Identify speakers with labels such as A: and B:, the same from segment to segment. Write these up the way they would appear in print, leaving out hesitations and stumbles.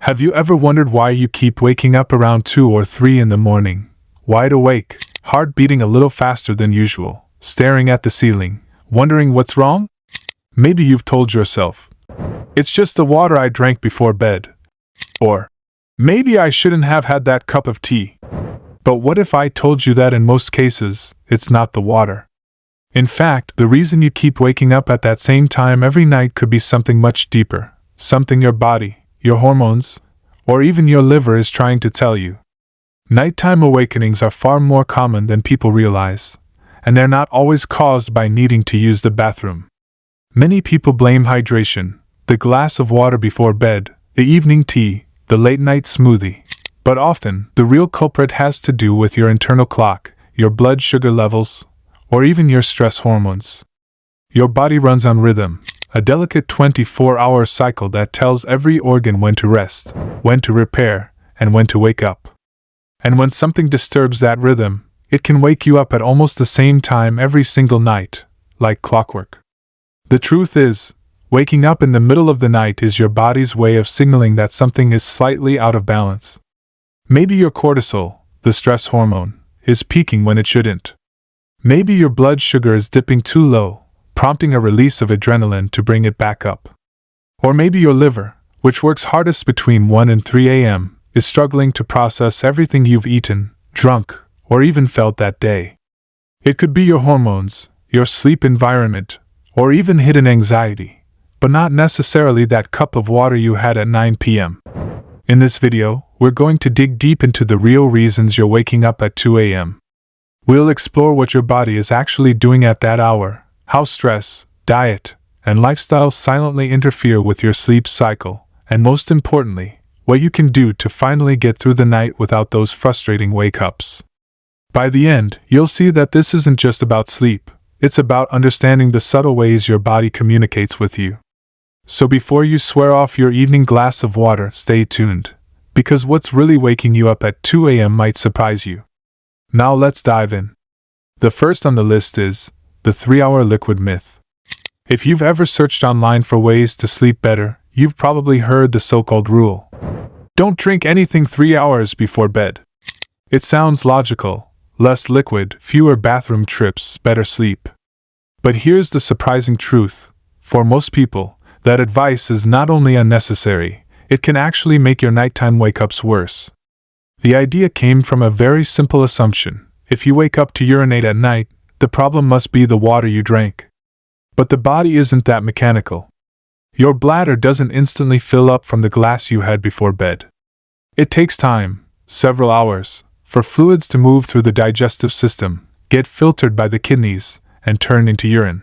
A: Have you ever wondered why you keep waking up around 2 or 3 in the morning, wide awake, heart beating a little faster than usual, staring at the ceiling, wondering what's wrong? Maybe you've told yourself, "It's just the water I drank before bed." Or, "Maybe I shouldn't have had that cup of tea." But what if I told you that in most cases, it's not the water? In fact, the reason you keep waking up at that same time every night could be something much deeper, something your body, your hormones, or even your liver is trying to tell you. Nighttime awakenings are far more common than people realize, and they're not always caused by needing to use the bathroom. Many people blame hydration, the glass of water before bed, the evening tea, the late-night smoothie. But often, the real culprit has to do with your internal clock, your blood sugar levels, or even your stress hormones. Your body runs on rhythm, a delicate 24-hour cycle that tells every organ when to rest, when to repair, and when to wake up. And when something disturbs that rhythm, it can wake you up at almost the same time every single night, like clockwork. The truth is, waking up in the middle of the night is your body's way of signaling that something is slightly out of balance. Maybe your cortisol, the stress hormone, is peaking when it shouldn't. Maybe your blood sugar is dipping too low, prompting a release of adrenaline to bring it back up. Or maybe your liver, which works hardest between 1 and 3 a.m., is struggling to process everything you've eaten, drunk, or even felt that day. It could be your hormones, your sleep environment, or even hidden anxiety, but not necessarily that cup of water you had at 9 p.m. In this video, we're going to dig deep into the real reasons you're waking up at 2 a.m. We'll explore what your body is actually doing at that hour, how stress, diet, and lifestyle silently interfere with your sleep cycle, and most importantly, what you can do to finally get through the night without those frustrating wake-ups. By the end, you'll see that this isn't just about sleep, it's about understanding the subtle ways your body communicates with you. So before you swear off your evening glass of water, stay tuned, because what's really waking you up at 2 a.m. might surprise you. Now let's dive in. The first on the list is the 3-hour liquid myth. If you've ever searched online for ways to sleep better, you've probably heard the so-called rule. Don't drink anything 3 hours before bed. It sounds logical. Less liquid, fewer bathroom trips, better sleep. But here's the surprising truth. For most people, that advice is not only unnecessary, it can actually make your nighttime wake-ups worse. The idea came from a very simple assumption. If you wake up to urinate at night, the problem must be the water you drank. But the body isn't that mechanical. Your bladder doesn't instantly fill up from the glass you had before bed. It takes time, several hours, for fluids to move through the digestive system, get filtered by the kidneys, and turn into urine.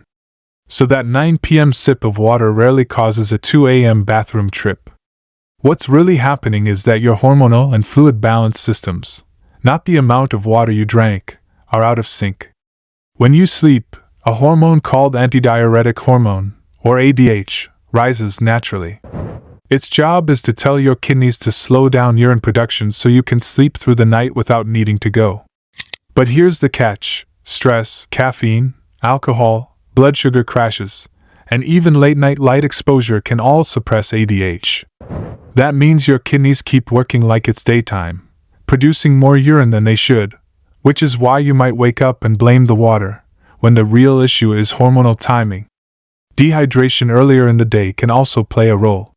A: So that 9 p.m. sip of water rarely causes a 2 a.m. bathroom trip. What's really happening is that your hormonal and fluid balance systems, not the amount of water you drank, are out of sync. When you sleep, a hormone called antidiuretic hormone, or ADH, rises naturally. Its job is to tell your kidneys to slow down urine production so you can sleep through the night without needing to go. But here's the catch: stress, caffeine, alcohol, blood sugar crashes, and even late-night light exposure can all suppress ADH. That means your kidneys keep working like it's daytime, producing more urine than they should, which is why you might wake up and blame the water, when the real issue is hormonal timing. Dehydration earlier in the day can also play a role.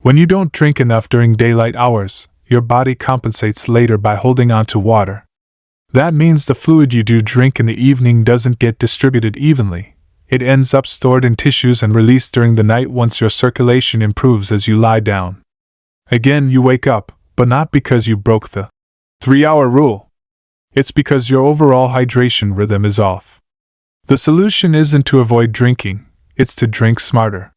A: When you don't drink enough during daylight hours, your body compensates later by holding on to water. That means the fluid you do drink in the evening doesn't get distributed evenly. It ends up stored in tissues and released during the night once your circulation improves as you lie down. Again, you wake up, but not because you broke the 3-hour rule. It's because your overall hydration rhythm is off. The solution isn't to avoid drinking, it's to drink smarter.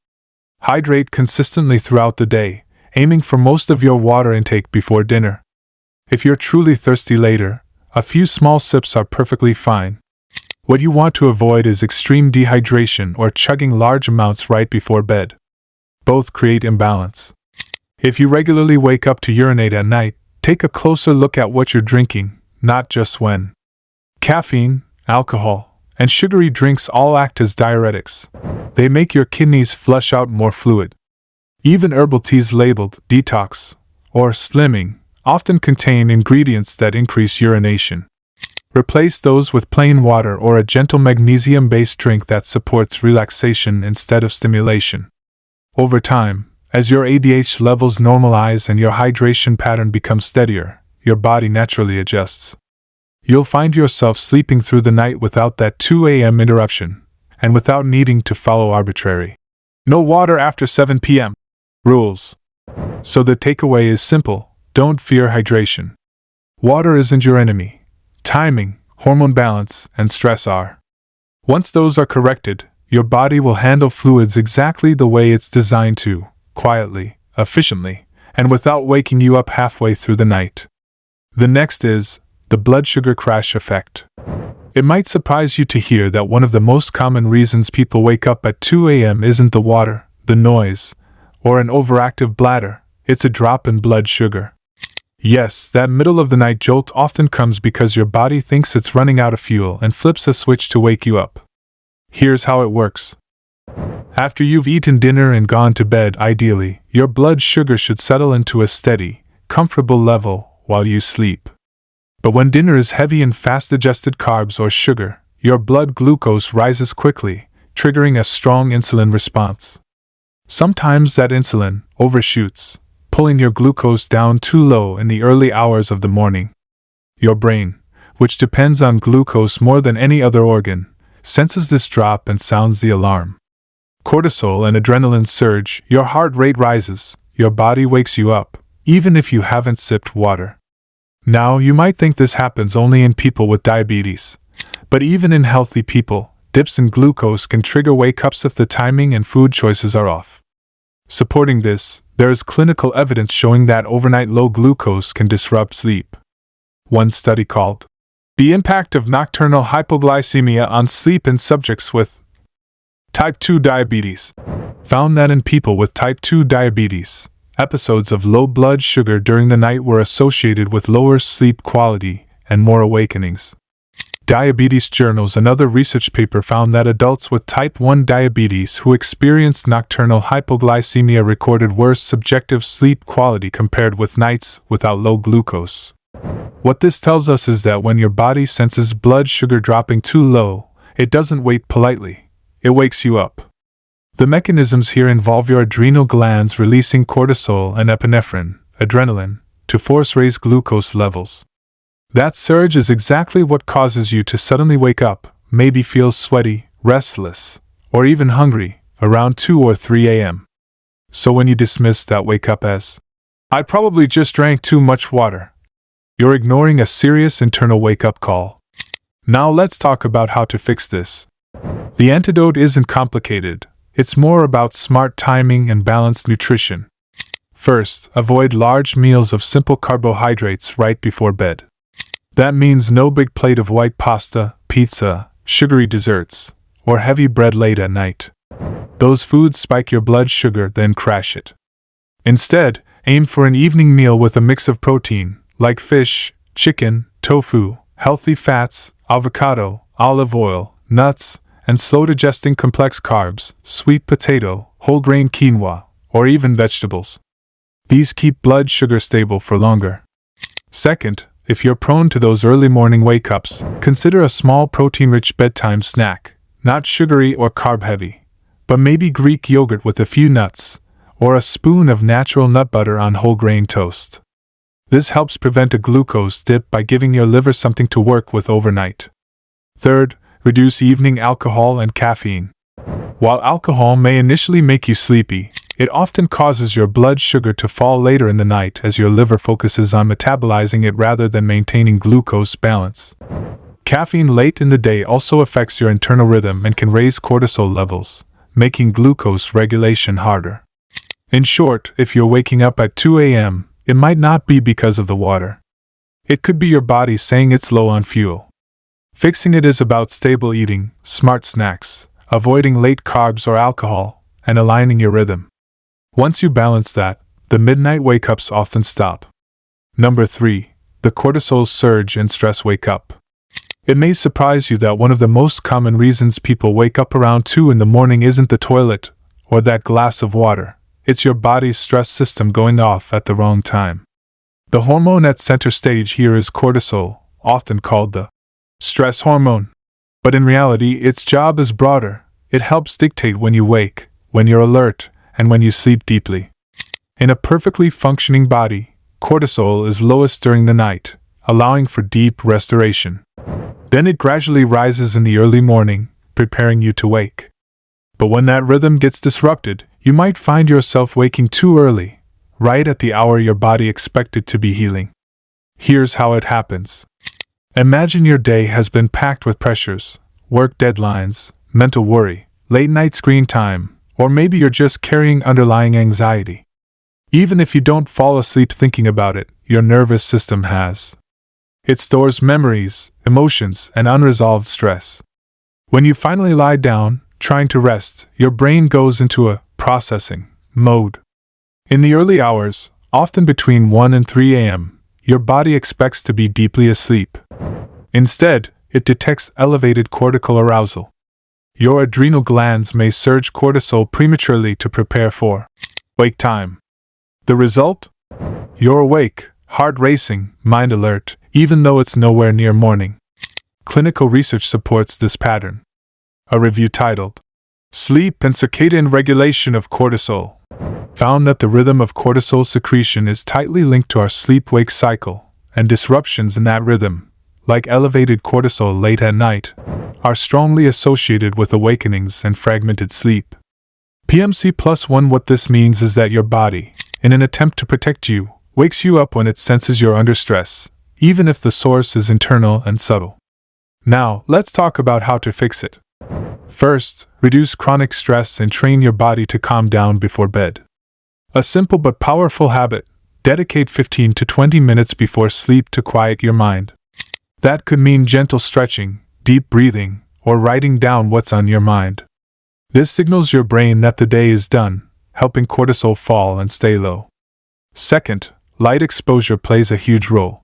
A: Hydrate consistently throughout the day, aiming for most of your water intake before dinner. If you're truly thirsty later, a few small sips are perfectly fine. What you want to avoid is extreme dehydration or chugging large amounts right before bed. Both create imbalance. If you regularly wake up to urinate at night, take a closer look at what you're drinking, not just when. Caffeine, alcohol, and sugary drinks all act as diuretics. They make your kidneys flush out more fluid. Even herbal teas labeled detox or slimming, often contain ingredients that increase urination. Replace those with plain water or a gentle magnesium-based drink that supports relaxation instead of stimulation. Over time, as your ADH levels normalize and your hydration pattern becomes steadier, your body naturally adjusts. You'll find yourself sleeping through the night without that 2 a.m. interruption, and without needing to follow arbitrary "no water after 7 p.m." rules. So the takeaway is simple: don't fear hydration. Water isn't your enemy. Timing, hormone balance, and stress are. Once those are corrected, your body will handle fluids exactly the way it's designed to, quietly, efficiently, and without waking you up halfway through the night. The next is the blood sugar crash effect. It might surprise you to hear that one of the most common reasons people wake up at 2 a.m. isn't the water, the noise, or an overactive bladder, it's a drop in blood sugar. Yes, that middle-of-the-night jolt often comes because your body thinks it's running out of fuel and flips a switch to wake you up. Here's how it works. After you've eaten dinner and gone to bed, ideally, your blood sugar should settle into a steady, comfortable level while you sleep. But when dinner is heavy in fast-digested carbs or sugar, your blood glucose rises quickly, triggering a strong insulin response. Sometimes that insulin overshoots, pulling your glucose down too low in the early hours of the morning. Your brain, which depends on glucose more than any other organ, senses this drop and sounds the alarm. Cortisol and adrenaline surge, your heart rate rises, your body wakes you up, even if you haven't sipped water. Now, you might think this happens only in people with diabetes, but even in healthy people, dips in glucose can trigger wake-ups if the timing and food choices are off. Supporting this, there is clinical evidence showing that overnight low glucose can disrupt sleep. One study called "The Impact of Nocturnal Hypoglycemia on Sleep in Subjects with Type 2 Diabetes" found that in people with type 2 diabetes, episodes of low blood sugar during the night were associated with lower sleep quality and more awakenings. Diabetes Journal's another research paper found that adults with type 1 diabetes who experienced nocturnal hypoglycemia recorded worse subjective sleep quality compared with nights without low glucose. What this tells us is that when your body senses blood sugar dropping too low, it doesn't wait politely, it wakes you up. The mechanisms here involve your adrenal glands releasing cortisol and epinephrine, adrenaline, to force raise glucose levels. That surge is exactly what causes you to suddenly wake up, maybe feel sweaty, restless, or even hungry, around 2 or 3 a.m. So when you dismiss that wake up as, "I probably just drank too much water," you're ignoring a serious internal wake-up call. Now let's talk about how to fix this. The antidote isn't complicated. It's more about smart timing and balanced nutrition. First, avoid large meals of simple carbohydrates right before bed. That means no big plate of white pasta, pizza, sugary desserts, or heavy bread late at night. Those foods spike your blood sugar, then crash it. Instead, aim for an evening meal with a mix of protein, like fish, chicken, tofu, healthy fats, avocado, olive oil, nuts, and slow-digesting complex carbs, sweet potato, whole-grain quinoa, or even vegetables. These keep blood sugar stable for longer. Second, if you're prone to those early morning wake-ups, consider a small protein-rich bedtime snack, not sugary or carb-heavy, but maybe Greek yogurt with a few nuts, or a spoon of natural nut butter on whole-grain toast. This helps prevent a glucose dip by giving your liver something to work with overnight. Third, reduce evening alcohol and caffeine. While alcohol may initially make you sleepy, it often causes your blood sugar to fall later in the night as your liver focuses on metabolizing it rather than maintaining glucose balance. Caffeine late in the day also affects your internal rhythm and can raise cortisol levels, making glucose regulation harder. In short, if you're waking up at 2 a.m., it might not be because of the water. It could be your body saying it's low on fuel. Fixing it is about stable eating, smart snacks, avoiding late carbs or alcohol, and aligning your rhythm. Once you balance that, the midnight wake-ups often stop. Number 3. The cortisol surge and stress wake-up. It may surprise you that one of the most common reasons people wake up around 2 in the morning isn't the toilet or that glass of water. It's your body's stress system going off at the wrong time. The hormone at center stage here is cortisol, often called the stress hormone. But in reality, its job is broader. It helps dictate when you wake, when you're alert, and when you sleep deeply. In a perfectly functioning body, cortisol is lowest during the night, allowing for deep restoration. Then it gradually rises in the early morning, preparing you to wake. But when that rhythm gets disrupted, you might find yourself waking too early, right at the hour your body expected to be healing. Here's how it happens. Imagine your day has been packed with pressures, work deadlines, mental worry, late-night screen time, or maybe you're just carrying underlying anxiety. Even if you don't fall asleep thinking about it, your nervous system has. It stores memories, emotions, and unresolved stress. When you finally lie down, trying to rest, your brain goes into a processing mode. In the early hours, often between 1 and 3 a.m., your body expects to be deeply asleep. Instead, it detects elevated cortical arousal. Your adrenal glands may surge cortisol prematurely to prepare for wake time. The result? You're awake, heart racing, mind alert, even though it's nowhere near morning. Clinical research supports this pattern. A review titled, Sleep and Circadian Regulation of Cortisol, found that the rhythm of cortisol secretion is tightly linked to our sleep-wake cycle, and disruptions in that rhythm, like elevated cortisol late at night, are strongly associated with awakenings and fragmented sleep. PMC+1. What this means is that your body, in an attempt to protect you, wakes you up when it senses you're under stress, even if the source is internal and subtle. Now, let's talk about how to fix it. First, reduce chronic stress and train your body to calm down before bed. A simple but powerful habit: dedicate 15 to 20 minutes before sleep to quiet your mind. That could mean gentle stretching, deep breathing, or writing down what's on your mind. This signals your brain that the day is done, helping cortisol fall and stay low. Second, light exposure plays a huge role.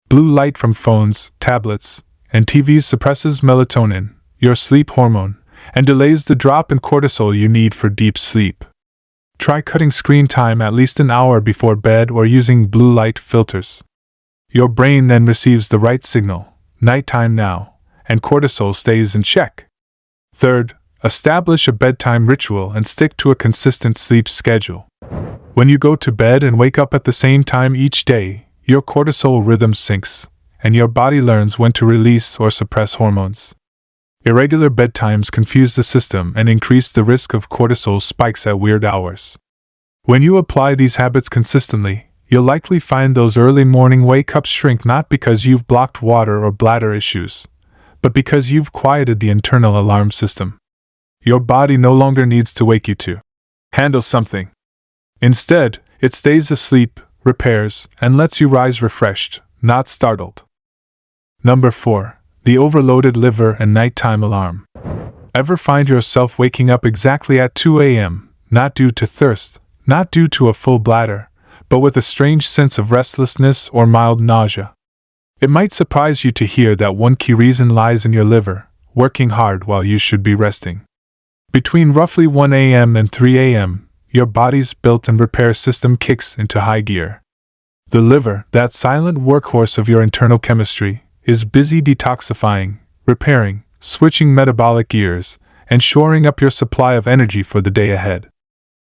A: Blue light from phones, tablets, and TVs suppresses melatonin, your sleep hormone, and delays the drop in cortisol you need for deep sleep. Try cutting screen time at least an hour before bed or using blue light filters. Your brain then receives the right signal, nighttime now, and cortisol stays in check. Third, establish a bedtime ritual and stick to a consistent sleep schedule. When you go to bed and wake up at the same time each day, your cortisol rhythm syncs, and your body learns when to release or suppress hormones. Irregular bedtimes confuse the system and increase the risk of cortisol spikes at weird hours. When you apply these habits consistently, you'll likely find those early morning wake-ups shrink not because you've blocked water or bladder issues, but because you've quieted the internal alarm system. Your body no longer needs to wake you to handle something. Instead, it stays asleep, repairs, and lets you rise refreshed, not startled. Number 4. The overloaded liver and nighttime alarm. Ever find yourself waking up exactly at 2 a.m., not due to thirst, not due to a full bladder, but with a strange sense of restlessness or mild nausea? It might surprise you to hear that one key reason lies in your liver, working hard while you should be resting. Between roughly 1 a.m. and 3 a.m., your body's built-in repair system kicks into high gear. The liver, that silent workhorse of your internal chemistry, is busy detoxifying, repairing, switching metabolic gears, and shoring up your supply of energy for the day ahead.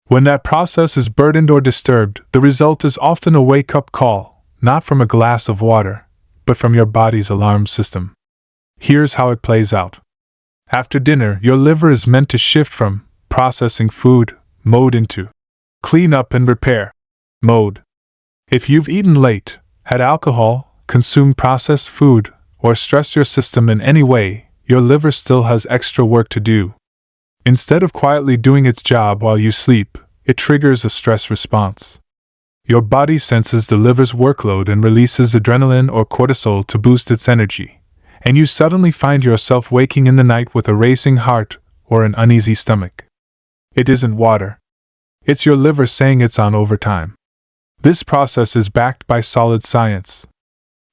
A: When that process is burdened or disturbed, the result is often a wake-up call, not from a glass of water, but from your body's alarm system. Here's how it plays out. After dinner, your liver is meant to shift from processing food mode into clean up and repair mode. If you've eaten late, had alcohol, consumed processed food, or stressed your system in any way, your liver still has extra work to do. Instead of quietly doing its job while you sleep, it triggers a stress response. Your body senses the liver's workload and releases adrenaline or cortisol to boost its energy, and you suddenly find yourself waking in the night with a racing heart or an uneasy stomach. It isn't water. It's your liver saying it's on overtime. This process is backed by solid science.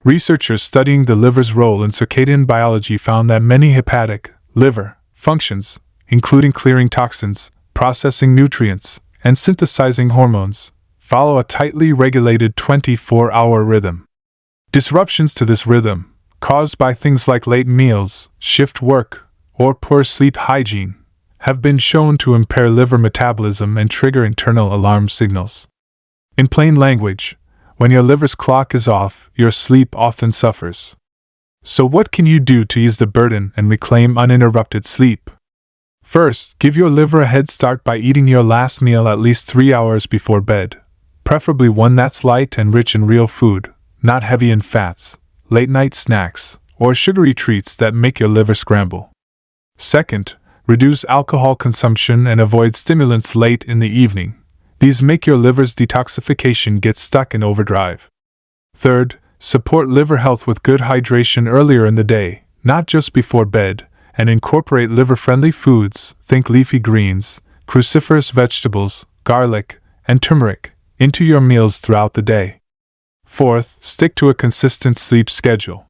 A: Researchers studying the liver's role in circadian biology found that many hepatic liver functions, including clearing toxins, processing nutrients, and synthesizing hormones, follow a tightly regulated 24-hour rhythm. Disruptions to this rhythm, caused by things like late meals, shift work, or poor sleep hygiene, have been shown to impair liver metabolism and trigger internal alarm signals. In plain language, when your liver's clock is off, your sleep often suffers. So what can you do to ease the burden and reclaim uninterrupted sleep? First, give your liver a head start by eating your last meal at least 3 hours before bed, preferably one that's light and rich in real food, not heavy in fats, late-night snacks, or sugary treats that make your liver scramble. Second, reduce alcohol consumption and avoid stimulants late in the evening. These make your liver's detoxification get stuck in overdrive. Third, support liver health with good hydration earlier in the day, not just before bed, and incorporate liver-friendly foods, think leafy greens, cruciferous vegetables, garlic, and turmeric, into your meals throughout the day. Fourth, stick to a consistent sleep schedule.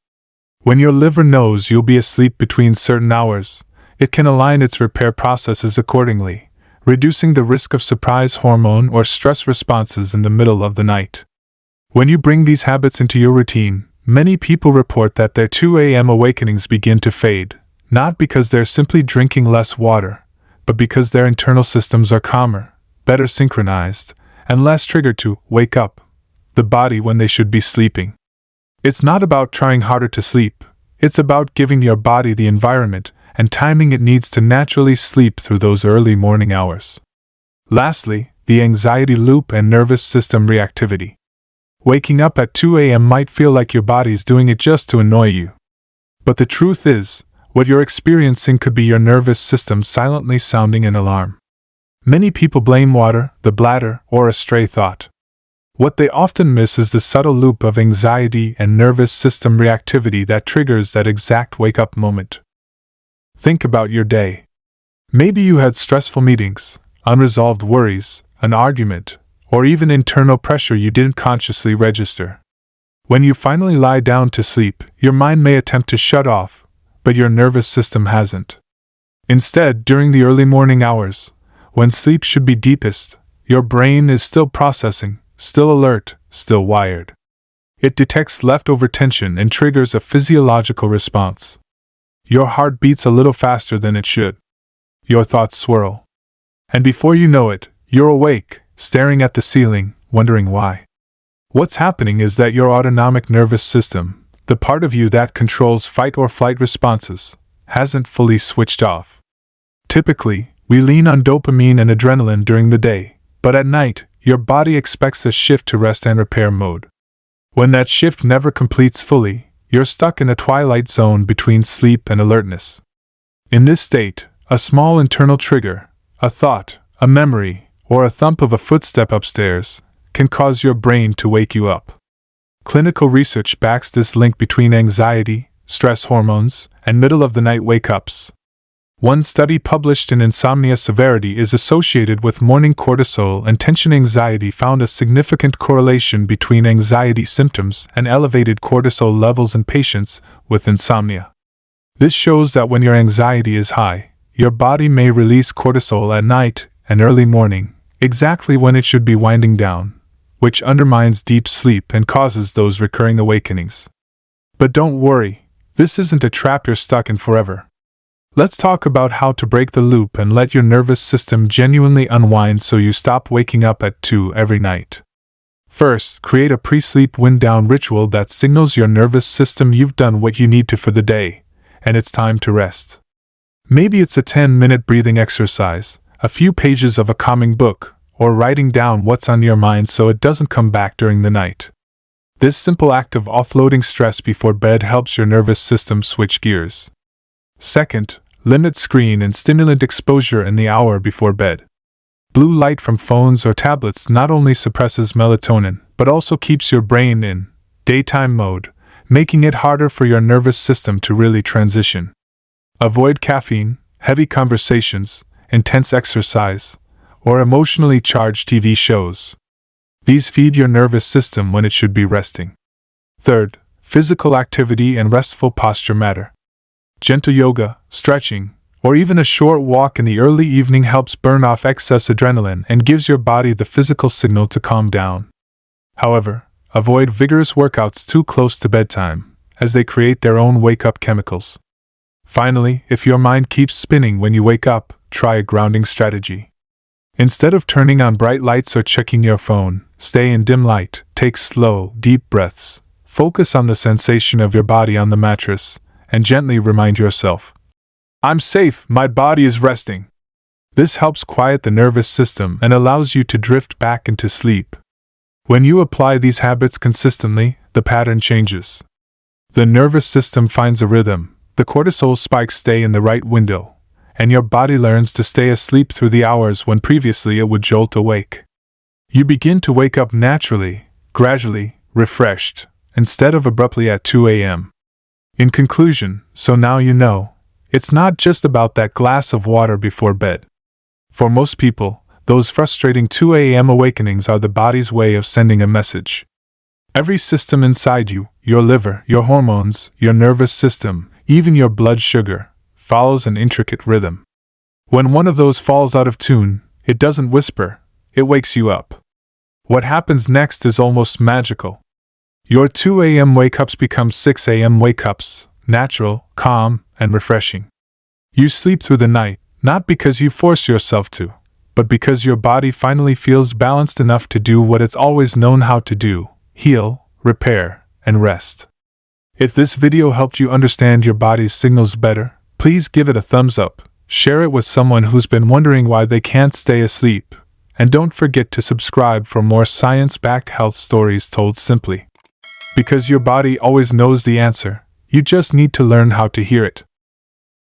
A: When your liver knows you'll be asleep between certain hours, it can align its repair processes accordingly, reducing the risk of surprise hormone or stress responses in the middle of the night. When you bring these habits into your routine, many people report that their 2 a.m. awakenings begin to fade, not because they're simply drinking less water, but because their internal systems are calmer, better synchronized, and less triggered to wake up the body when they should be sleeping. It's not about trying harder to sleep, it's about giving your body the environment and timing it needs to naturally sleep through those early morning hours. Lastly, the anxiety loop and nervous system reactivity. Waking up at 2 a.m. might feel like your body's doing it just to annoy you. But the truth is, what you're experiencing could be your nervous system silently sounding an alarm. Many people blame water, the bladder, or a stray thought. What they often miss is the subtle loop of anxiety and nervous system reactivity that triggers that exact wake-up moment. Think about your day. Maybe you had stressful meetings, unresolved worries, an argument, or even internal pressure you didn't consciously register. When you finally lie down to sleep, your mind may attempt to shut off, but your nervous system hasn't. Instead, during the early morning hours, when sleep should be deepest, your brain is still processing, still alert, still wired. It detects leftover tension and triggers a physiological response. Your heart beats a little faster than it should. Your thoughts swirl. And before you know it, you're awake, staring at the ceiling, wondering why. What's happening is that your autonomic nervous system, the part of you that controls fight or flight responses, hasn't fully switched off. Typically, we lean on dopamine and adrenaline during the day, but at night, your body expects a shift to rest and repair mode. When that shift never completes fully, you're stuck in a twilight zone between sleep and alertness. In this state, a small internal trigger, a thought, a memory, or a thump of a footstep upstairs, can cause your brain to wake you up. Clinical research backs this link between anxiety, stress hormones, and middle-of-the-night wake-ups. One study published in Insomnia Severity is associated with morning cortisol and tension anxiety found a significant correlation between anxiety symptoms and elevated cortisol levels in patients with insomnia. This shows that when your anxiety is high, your body may release cortisol at night and early morning, exactly when it should be winding down, which undermines deep sleep and causes those recurring awakenings. But don't worry, this isn't a trap you're stuck in forever. Let's talk about how to break the loop and let your nervous system genuinely unwind so you stop waking up at 2 every night. First, create a pre-sleep wind-down ritual that signals your nervous system you've done what you need to for the day, and it's time to rest. Maybe it's a 10-minute breathing exercise, a few pages of a calming book, or writing down what's on your mind so it doesn't come back during the night. This simple act of offloading stress before bed helps your nervous system switch gears. Second, limit screen and stimulant exposure in the hour before bed. Blue light from phones or tablets not only suppresses melatonin, but also keeps your brain in daytime mode, making it harder for your nervous system to really transition. Avoid caffeine, heavy conversations, intense exercise, or emotionally charged TV shows. These feed your nervous system when it should be resting. Third, physical activity and restful posture matter. Gentle yoga, stretching, Or even a short walk in the early evening helps burn off excess adrenaline and gives your body the physical signal to calm down. However, avoid vigorous workouts too close to bedtime, as they create their own wake-up chemicals. Finally, if your mind keeps spinning when you wake up, try a grounding strategy. Instead of turning on bright lights or checking your phone, stay in dim light, take slow, deep breaths, focus on the sensation of your body on the mattress, and gently remind yourself, "I'm safe, my body is resting." This helps quiet the nervous system and allows you to drift back into sleep. When you apply these habits consistently, the pattern changes. The nervous system finds a rhythm, the cortisol spikes stay in the right window, and your body learns to stay asleep through the hours when previously it would jolt awake. You begin to wake up naturally, gradually, refreshed, instead of abruptly at 2 a.m. In conclusion, so now you know, it's not just about that glass of water before bed. For most people, those frustrating 2 a.m. awakenings are the body's way of sending a message. Every system inside you, your liver, your hormones, your nervous system, even your blood sugar, follows an intricate rhythm. When one of those falls out of tune, it doesn't whisper, it wakes you up. What happens next is almost magical. Your 2 a.m. wake-ups become 6 a.m. wake-ups, natural, calm, and refreshing. You sleep through the night, not because you force yourself to, but because your body finally feels balanced enough to do what it's always known how to do: heal, repair, and rest. If this video helped you understand your body's signals better, please give it a thumbs up, share it with someone who's been wondering why they can't stay asleep, and don't forget to subscribe for more science-backed health stories told simply. Because your body always knows the answer, you just need to learn how to hear it.